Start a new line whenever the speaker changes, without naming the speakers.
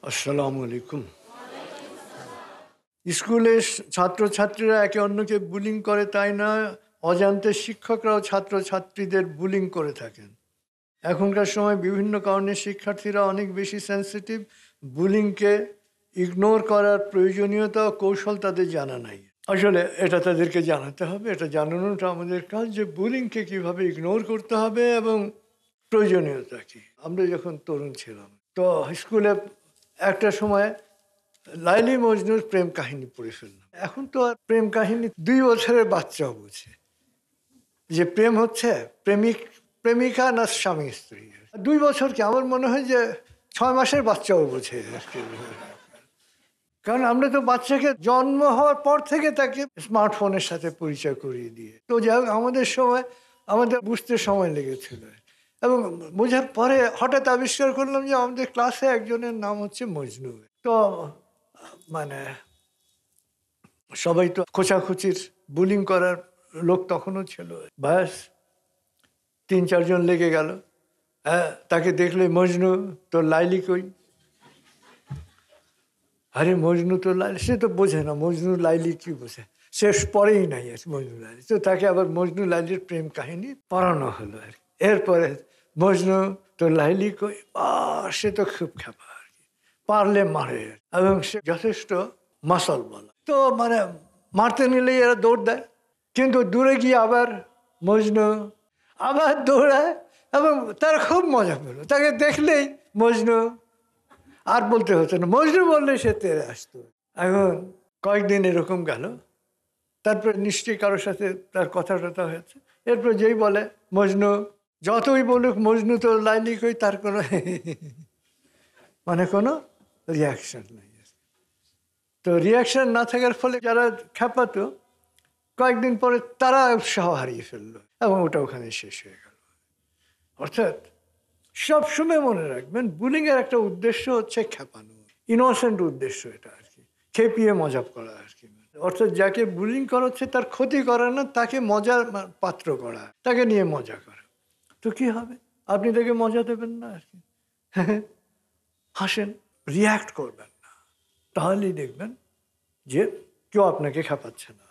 আসসালামু আলাইকুম। স্কুলে ছাত্রছাত্রীরা একে অন্যকে বুলিং করে তাই না, অজান্তে শিক্ষকরাও ছাত্রছাত্রীদের বুলিং করে থাকেন। এখনকার সময় বিভিন্ন কারণে শিক্ষার্থীরা অনেক বেশি সেন্সিটিভ। বুলিংকে ইগনোর করার প্রয়োজনীয়তা ও কৌশল তাদের জানা নাই। আসলে এটা তাদেরকে জানাতে হবে, এটা জানানোটা আমাদের কাজ যে বুলিংকে কীভাবে ইগনোর করতে হবে এবং প্রয়োজনীয়তা কী। আমরা যখন তরুণ ছিলাম তো স্কুলে একটা সময় লাইলি মজনুর প্রেম কাহিনী পড়ে ফেললাম। এখন তো আর প্রেম কাহিনী 2 বছরের বাচ্চাও বোঝে যে প্রেম হচ্ছে প্রেমিকা না স্বামী স্ত্রী। 2 বছর কি, আমার মনে হয় যে 6 মাসের বাচ্চাও বোঝে। কারণ আমরা তো বাচ্চাকে জন্ম হওয়ার পর থেকে তাকে স্মার্টফোনের সাথে পরিচয় করিয়ে দিয়ে, তো যাই হোক আমাদের সময় আমাদের বুঝতে সময় লেগেছিল এবং বোঝার পরে হঠাৎ আবিষ্কার করলাম যে আমাদের ক্লাসে একজনের নাম হচ্ছে মজনু। তো মানে সবাই তো খোঁচাখুচির বুলিং করার লোক তখনও ছিল। ব্যাস 3-4 জন লেগে গেল। হ্যাঁ, তাকে দেখলে মজনু তোর লাইলি কই। আরে মজনু তো লাইলি, সে তো বোঝে না মজনু লাইলি কি বোঝে, সে পরেই নাই আর মজনু লাইলি। তো তাকে আবার মজনু লাইলির প্রেম কাহিনী পড়ানো হলো আর কি। এরপরে মজনু তো লাইলি কই, সে তো খুব খেপা আর কি, পারলে মারে এবং সে যথেষ্ট মাসাল বলা। তো মানে মারতে নিলেই এরা দৌড় দেয়, কিন্তু দূরে গিয়ে আবার মজনু আবার দৌড়ায় এবং তারা খুব মজা পেল। তাকে দেখলেই মজনু আর বলতে হতো না, মজনু বললে সে তেরে আসতো। এখন কয়েকদিন এরকম গেল, তারপর নিশ্চয়ই কারোর সাথে তার কথা টথা হয়েছে। এরপর যেই বলে মজনু, যতই বলুক মজনু তো লাইলি কই, তার কোনো মানে কোনো রিয়াকশন নেই। তো রিয়াকশন না থাকার ফলে যারা খেপাতো কয়েকদিন পরে তারা উৎসাহ হারিয়ে ফেললো এবং ওটা ওখানে শেষ হয়ে গেল। অর্থাৎ সবসময় মনে রাখবেন বুলিংয়ের একটা উদ্দেশ্য হচ্ছে খেপানো, ইনোসেন্ট উদ্দেশ্য এটা আর কি, খেপিয়ে মজা করা আর কি। অর্থাৎ যাকে বুলিং করা হচ্ছে তার ক্ষতি করা না, তাকে মজার পাত্র করা, তাকে নিয়ে মজা করা। তো কি হবে, আপনি তাকে মজা দেবেন না আর কি, হাসেন, রিয়্যাক্ট করবেন না, তাহলেই দেখবেন যে কেউ আপনাকে খেপাচ্ছে না।